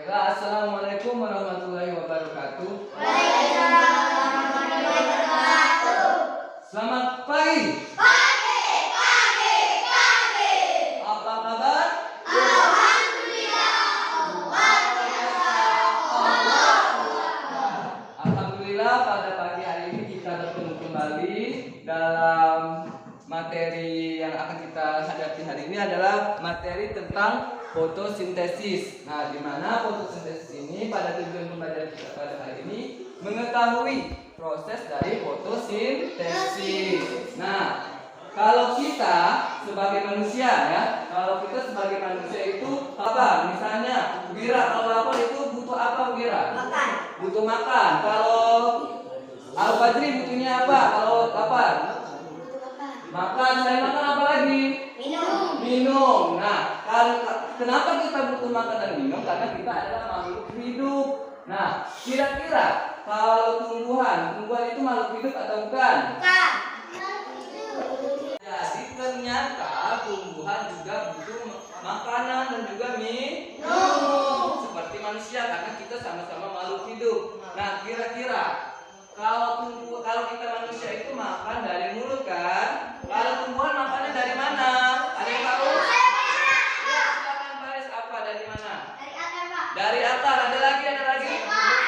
Alhamdulillah. Assalamualaikum warahmatullahi wabarakatuh. Waalaikumsalam warahmatullahi wabarakatuh. Selamat pagi. Pagi. Apa kabar? Alhamdulillah. Alhamdulillah, pada pagi hari ini kita bertemu kembali dalam materi yang akan kita hadapi hari ini adalah materi tentang fotosintesis. Nah, di mana fotosintesis ini pada tujuan pembelajaran kita pada hari ini mengetahui proses dari fotosintesis. Nah, kalau kita sebagai manusia itu apa? Misalnya, Wira kalau lapar itu butuh apa, Wira? Makan. Butuh makan. Kalau Al-Fajri butuhnya apa? Kalau lapar? Makan. Selain makan apa lagi? Minum. Nah, kenapa kita butuh makan dan minum? Karena kita adalah makhluk hidup. Nah, kira-kira kalau tumbuhan itu makhluk hidup atau bukan? Jadi ternyata tumbuhan juga butuh makanan dan juga minum seperti manusia, karena kita sama-sama makhluk hidup. Nah, kira-kira kalau kita manusia itu makan dari mulut kan? Kalau tumbuhan makannya dari mana? Ada yang tahu? Ya, silakan Faris, apa dari mana? Dari akar. Ada lagi?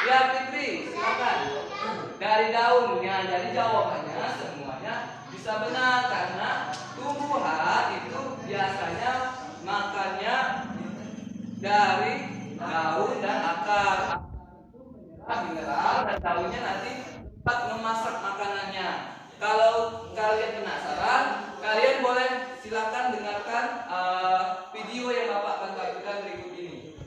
Ya, Fitri, silakan. Dari daunnya. Jadi jawabannya semuanya bisa benar, karena tumbuhan itu biasanya makannya dari daun dan akar. Mineral dan daunnya nanti tempat memasak makanannya. Kalau kalian penasaran, kalian boleh silakan dengarkan video yang Bapak akan tampilkan berikut ini.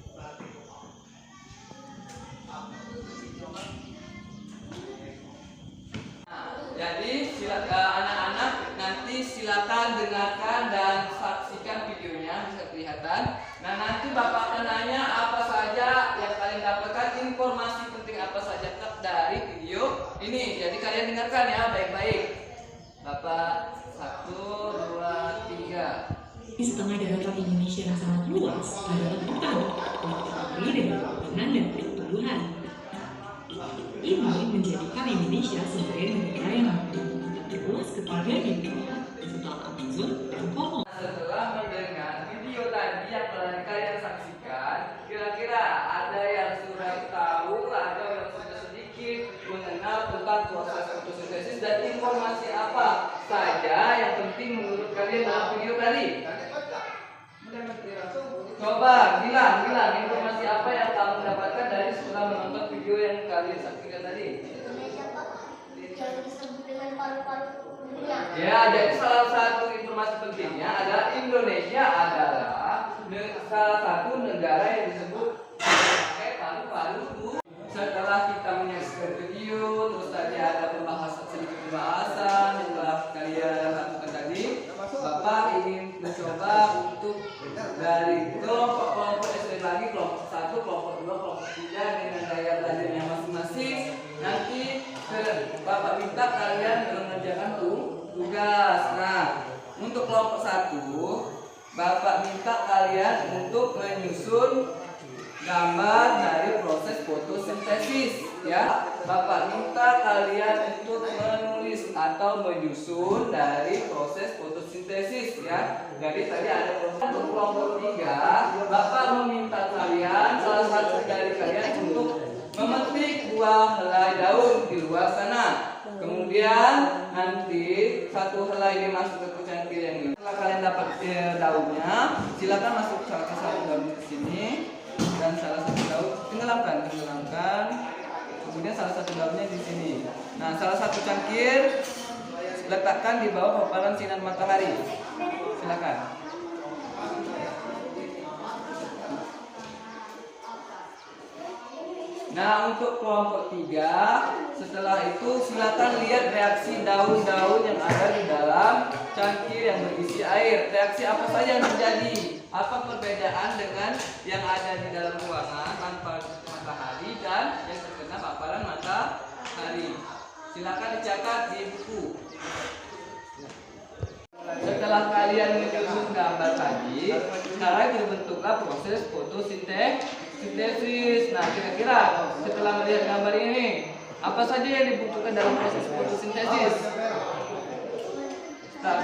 Jadi anak-anak nanti silakan dengarkan dan saksikan videonya, bisa kelihatan. Nah, nanti Bapak akan nanya apa saja yang kalian dapatkan, informasi penting apa saja dari video ini. Jadi kalian dengarkan ya baik-baik. Bapak 1, 2, 3. Di setengah daratan Indonesia yang sangat luas adalah hutan, terdiri dari pepohonan dan tumbuhan. Ini menjadikan Indonesia sebagai negara yang terluas ketiga di dunia setelah Amazon dan Kongo. Setelah mendengar video tadi yang telah kalian saksikan, kira-kira ada yang sudah tahu atau yang sudah sedikit mengenal tentang proses fotosintesis dan informasi apa saja yang penting menurut kalian dalam video tadi? Coba bilang informasi apa yang kamu dapatkan dari setelah menonton video yang kalian saksikan tadi? Ya, jadi salah satu informasi pentingnya adalah Indonesia adalah salah satu negara yang disebut pakai paru-paru. Setelah kita menyaksikan video, terus tadi ada sedikit pembahasan yang telah kalian lakukan tadi, Bapak ingin mencoba untuk dari kelompok SD lagi, kelompok 1, kelompok 2, kelompok 3 dengan gaya belajarnya masing-masing. Nanti Bapak minta kalian mengerjakan tugas. Nah, untuk kelompok 1, Bapak minta kalian untuk menyusun gambar dari proses fotosintesis, ya. Bapak minta kalian untuk menulis atau menyusun dari proses fotosintesis, ya. Jadi tadi ada proses. Untuk kelompok 3, Bapak meminta kalian, salah satu dari kalian, untuk memetik buah helai daun di luar sana. Kemudian nanti satu helai ini masuk ke cangkir yang ini. Setelah kalian dapat daunnya, silakan masuk salah satu daun di sini. Dan salah satu daun tenggelamkan. Kemudian salah satu daunnya di sini. Nah, salah satu cangkir letakkan di bawah paparan sinar matahari. Silakan. Nah, untuk kelompok 3, setelah itu silakan lihat reaksi daun-daun yang ada di dalam cangkir yang berisi air. Reaksi apa saja yang terjadi? Apa perbedaan dengan yang ada di dalam ruangan tanpa matahari dan yang terkena paparan matahari? Silakan dicatat di buku. Setelah kalian menyusun gambar tadi, sekarang dibentuklah proses fotosintesis. Nah, kira-kira setelah melihat gambar ini, apa saja yang dibutuhkan dalam proses fotosintesis? Nah,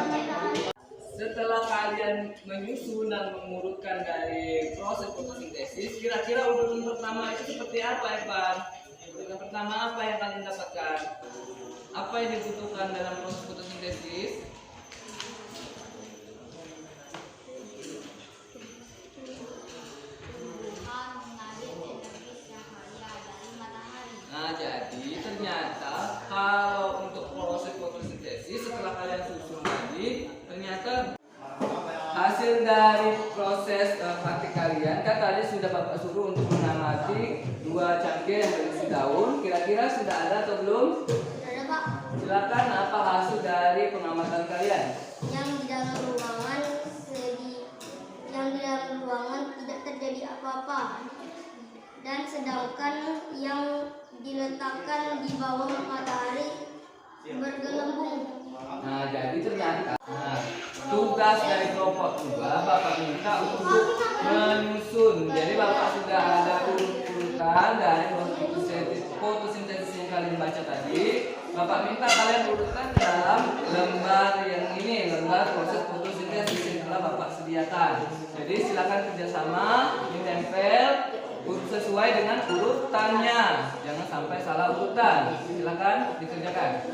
setelah kalian menyusun dan mengurutkan dari proses fotosintesis, kira-kira urutan pertama itu seperti apa, Evan? Urutan pertama apa yang kalian dapatkan? Apa yang dibutuhkan dalam proses fotosintesis? Nah, jadi ternyata kalau untuk proses fotosintesis setelah kalian susun tadi, ternyata hasil dari proses praktik kalian kan tadi sudah Bapak suruh untuk mengamati 2 cangkir yang berisi daun. Kira-kira sudah ada atau belum? Ada, Pak. Silakan, apa hasil dari pengamatan kalian? Yang di dalam ruangan tidak terjadi apa-apa. Dan sedangkan yang diletakkan di bawah matahari bergelembung. Nah, jadi ternyata tugas dari kelompok 2 Bapak minta untuk menyusun. Jadi Bapak sudah ada urutan dari fotosintesis yang kalian baca tadi. Bapak minta kalian urutkan dalam lembar yang ini, lembar proses fotosintesis yang telah Bapak sediakan. Jadi silakan kerjasama, ditempel sesuai dengan urutannya. Jangan sampai salah urutan. Silakan dikerjakan.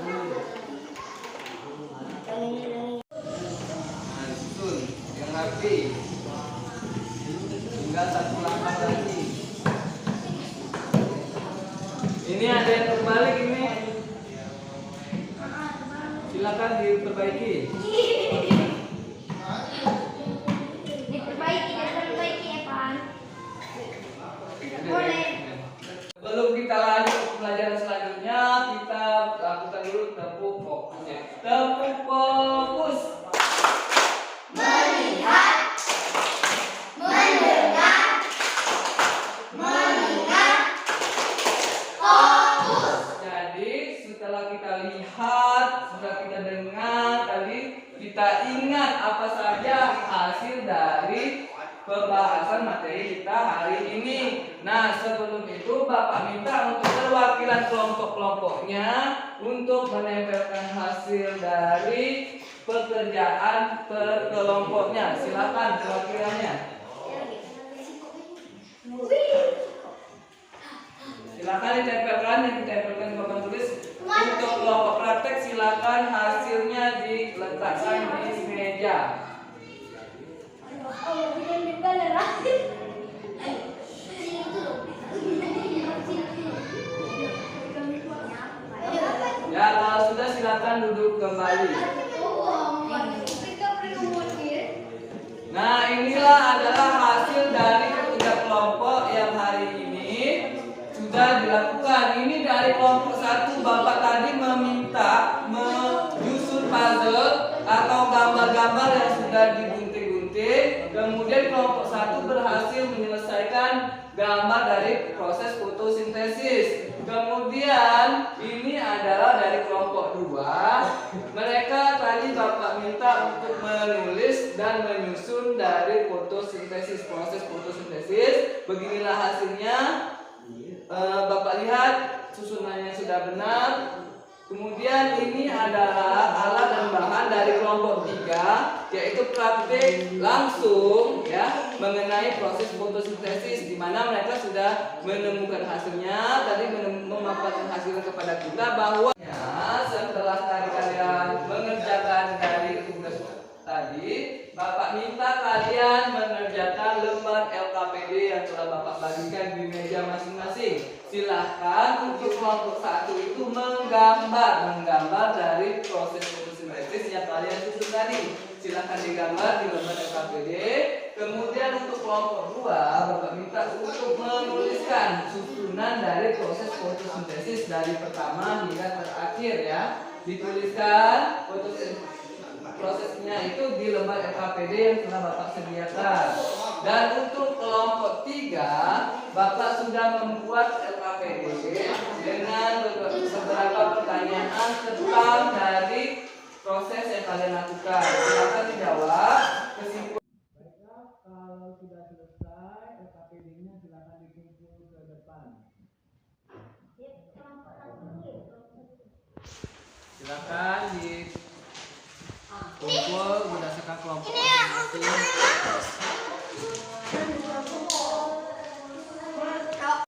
Nah, disusun yang rapi. Tinggal 1 langkah lagi. Ini ada yang terbalik ini. Silakan diperbaiki. Diperbaiki, Evan. Boleh. Sebelum kita lanjut ke pelajaran selanjutnya, kita lakukan dulu tepuk fokus. Tepuk fokus. Melihat, mendengar, mengingat, fokus. Jadi setelah kita lihat, setelah kita dengar tadi, kita ingat apa saja hasil dari pembahasan materi kita hari ini. Nah, sebelum itu Bapak minta untuk perwakilan kelompok-kelompoknya untuk menempelkan hasil dari pekerjaan per kelompoknya. Silakan perwakilannya. Silakan ditempelkan, yang ditempelkan di papan tulis. Untuk kelompok praktek silakan hasilnya diletakkan di meja. Ya, kalau sudah silakan duduk kembali. Nah, inilah adalah hasil dari ketiga kelompok yang hari ini sudah dilakukan. Ini dari kelompok 1, Bapak tadi meminta menyusun puzzle atau gambar-gambar yang sudah digunting-gunting. Kemudian kelompok 1 berhasil menyelesaikan gambar dari proses fotosintesis. Kemudian ini adalah dari kelompok 2. Mereka tadi Bapak minta untuk menulis dan menyusun dari fotosintesis, proses fotosintesis. Beginilah hasilnya. Bapak lihat susunannya sudah benar. Kemudian ini adalah alat dan bahan dari kelompok 3, yaitu praktik langsung ya mengenai proses fotosintesis, di mana mereka sudah menemukan hasilnya. Tadi memaparkan hasilnya kepada kita bahwa ya, setelah tadi kalian mengerjakan dari tugas tadi, Bapak minta kalian mengerjakan lembar LKPD yang telah Bapak bagikan di meja masing-masing. Silahkan untuk kelompok 1 itu menggambar dari proses fotosintesis yang kalian susun tadi. Silahkan digambar di lembar LKPD. Kemudian untuk kelompok 2, Bapak minta untuk menuliskan susunan dari proses fotosintesis dari pertama hingga terakhir ya. Dituliskan prosesnya itu di lembar LKPD yang telah Bapak sediakan. Dan untuk kelompok 3, Bapak sudah membuat LKPD dengan beberapa pertanyaan tentang dari proses yang kalian lakukan. Silakan dijawab. Kesimpulan. Baiklah, kalau sudah selesai, SKPD-nya silakan dikumpul ke depan. Silakan dikumpul berdasarkan kelompok masing-masing.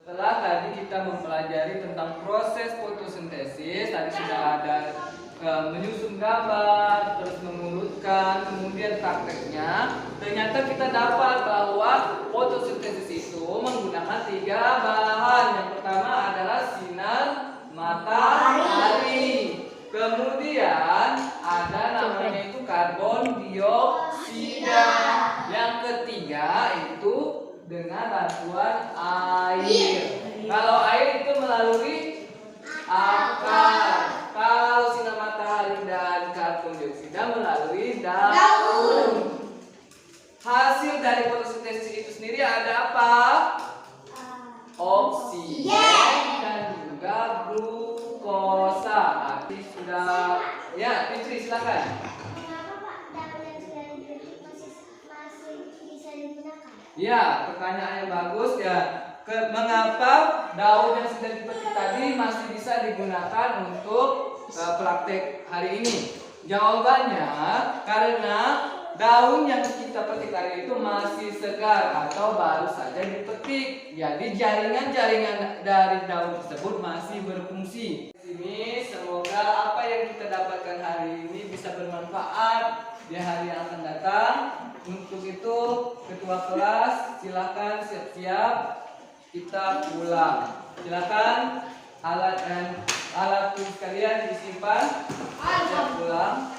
Setelah tadi kita mempelajari tentang proses fotosintesis, tadi sudah ada menyusun gambar, terus mengurutkan, kemudian prakteknya. Ternyata kita dapat bahwa fotosintesis itu menggunakan 3 bahan. Yang pertama adalah sinar matahari. Kemudian ada namanya itu karbon dioksida. Yang ketiga itu dengan bantuan air. Kalau air itu melalui akar. Kalau sinar matahari dan karbon dioksida melalui daun. Hasil dari fotosintesis itu sendiri ada apa? Oksigen dan juga glukosa. Arti sudah ya, Fitri silakan. Kenapa Pak daun yang sudah dipetik masih bisa digunakan? Ya, pertanyaan yang bagus ya. Mengapa daun yang sudah dipetik tadi masih bisa digunakan untuk praktek hari ini? Jawabannya karena daun yang kita petik tadi itu masih segar atau baru saja dipetik. Jadi jaringan-jaringan dari daun tersebut masih berfungsi. Di sini semoga apa yang kita dapatkan hari ini bisa bermanfaat di hari yang akan datang. Untuk itu ketua kelas silakan siap-siap kita pulang. Silakan alat tulis kalian disimpan. Siap pulang.